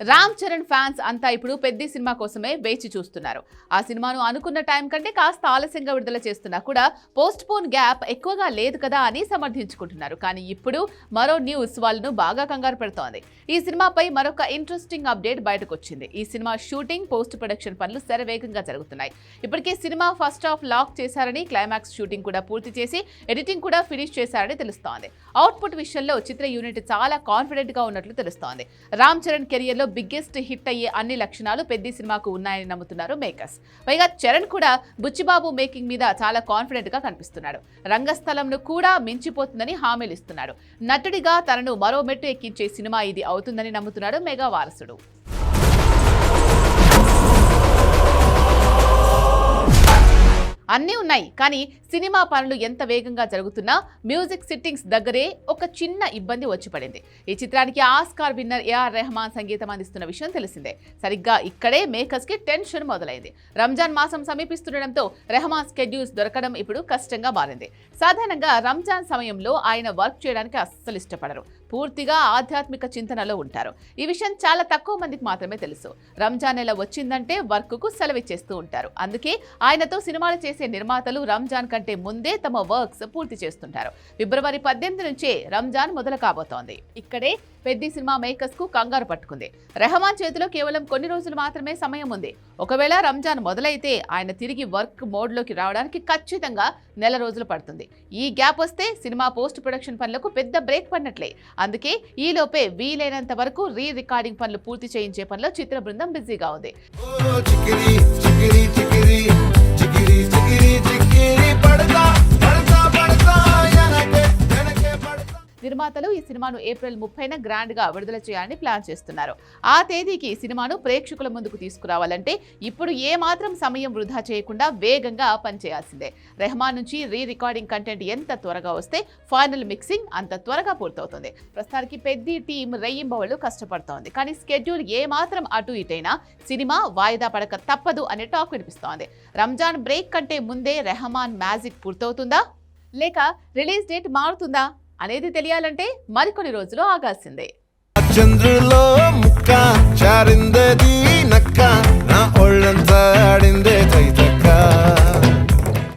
Ram Charan fans అంతా ఇప్పుడు పెద్ద సినిమా కోసమే వేచి చూస్తున్నారు. ఆ సినిమాను అనుకున్న టైం కంటే కాస్త ఆలస్యంగా విడుదల చేస్తున్నా కూడా పోస్ట్ పోన్ గ్యాప్ ఎక్కువగా లేదు కదా అని సమర్థించుకుంటున్నారు. కానీ ఇప్పుడు మరో న్యూస్ వాళ్ళను బాగా కంగారు పెడుతోంది. ఈ సినిమాపై మరొక ఇంట్రెస్టింగ్ అప్డేట్ బయటకు వచ్చింది. ఈ సినిమా షూటింగ్, పోస్ట్ ప్రొడక్షన్ పనులు శరవేగంగా జరుగుతున్నాయి. ఇప్పటికే సినిమా ఫస్ట్ హాఫ్ లాక్ చేశారని, క్లైమాక్స్ షూటింగ్ కూడా పూర్తి చేసి ఎడిటింగ్ కూడా ఫినిష్ చేశారని తెలుస్తోంది. అవుట్పుట్ విషయంలో చిత్ర యూనిట్ చాలా కాన్ఫిడెంట్ గా ఉన్నట్లు తెలుస్తోంది. రామ్ చరణ్ కెరియర్ లో బిగ్గెస్ట్ హిట్ అయ్యే అన్ని లక్షణాలు పెద్ద సినిమాకు ఉన్నాయని నమ్ముతున్నారు మేకర్స్. పైగా చరణ్ కూడా బుచ్చిబాబు మేకింగ్ మీద చాలా కాన్ఫిడెంట్ గా కనిపిస్తున్నాడు. రంగస్థలంను కూడా మించిపోతుందని హామీలు ఇస్తున్నాడు. నటుడిగా తనను మరో మెట్టు ఎక్కించే సినిమా ఇది అవుతుందని నమ్ముతున్నాడు మెగా వారసుడు. అన్నీ ఉన్నాయి, కానీ సినిమా పనులు ఎంత వేగంగా జరుగుతున్నా మ్యూజిక్ సిట్టింగ్స్ దగ్గరే ఒక చిన్న ఇబ్బంది వచ్చి పడింది. ఈ చిత్రానికి ఆస్కార్ విన్నర్ ఏఆర్ రెహమాన్ సంగీతం అందిస్తున్న విషయం తెలిసిందే. సరిగ్గా ఇక్కడే మేకర్స్ కి టెన్షన్ మొదలైంది. రంజాన్ మాసం సమీపిస్తుండటంతో రెహమాన్ స్కెడ్యూల్స్ దొరకడం ఇప్పుడు కష్టంగా మారింది. సాధారణంగా రంజాన్ సమయంలో ఆయన వర్క్ చేయడానికి అస్సలు ఇష్టపడరు. పూర్తిగా ఆధ్యాత్మిక చింతనలో ఉంటారు. ఈ విషయం చాలా తక్కువ మందికి మాత్రమే తెలుసు. రంజాన్ నెల వచ్చిందంటే వర్క్ కు సెలవిచ్చేస్తూ ఉంటారు. అందుకే ఆయనతో సినిమాలు చేసే నిర్మాతలు రంజాన్ కంటే ముందే తమ వర్క్స్ పూర్తి చేస్తుంటారు. ఫిబ్రవరి 18 నుంచే రంజాన్ మొదలు కాబోతోంది. ఇక్కడే పెద్ద సినిమా మేకర్స్ కు కంగారు పట్టుకుంది. రెహమాన్ చేతిలో కేవలం కొన్ని రోజులు మాత్రమే సమయం ఉంది. ఒకవేళ రంజాన్ మొదలైతే ఆయన తిరిగి వర్క్ మోడ్ లోకి రావడానికి ఖచ్చితంగా నెల రోజులు పడుతుంది. ఈ గ్యాప్ వస్తే సినిమా పోస్ట్ ప్రొడక్షన్ పనులకు పెద్ద బ్రేక్ పడినట్లే. అందుకే ఈ లోపే వీలైనంత వరకు రీ రికార్డింగ్ పనులు పూర్తి చేయించే పనిలో చిత్ర బృందం బిజీగా ఉంది. నిర్మాతలు ఈ సినిమాను ఏప్రిల్ 30న గ్రాండ్ గా విడుదల చేయాలని ప్లాన్ చేస్తున్నారు. ఆ తేదీకి సినిమాను ప్రేక్షకుల ముందుకు తీసుకురావాలంటే ఇప్పుడు ఏ మాత్రం సమయం వృధా చేయకుండా వేగంగా పనిచేయాల్సిందే. రెహమాన్ నుంచి రీ రికార్డింగ్ కంటెంట్ ఎంత త్వరగా వస్తే ఫైనల్ మిక్సింగ్ అంత త్వరగా పూర్తవుతుంది. ప్రస్తుతానికి పెద్ద టీం రెయ్యింబవళ్లు కష్టపడుతోంది. కానీ స్కెడ్యూల్ ఏ మాత్రం అటు ఇటైనా సినిమా వాయిదా పడక తప్పదు అనే టాక్ వినిపిస్తోంది. రంజాన్ బ్రేక్ కంటే ముందే రెహమాన్ మ్యాజిక్ పూర్తవుతుందా, లేక రిలీజ్ డేట్ మారుతుందా అనేది తెలియాలంటే మరికొన్ని రోజులు ఆగాల్సిందే. చంద్రులో ముక్క చారిందది నక్క నా ఒళ్ళంతా ఆడిందే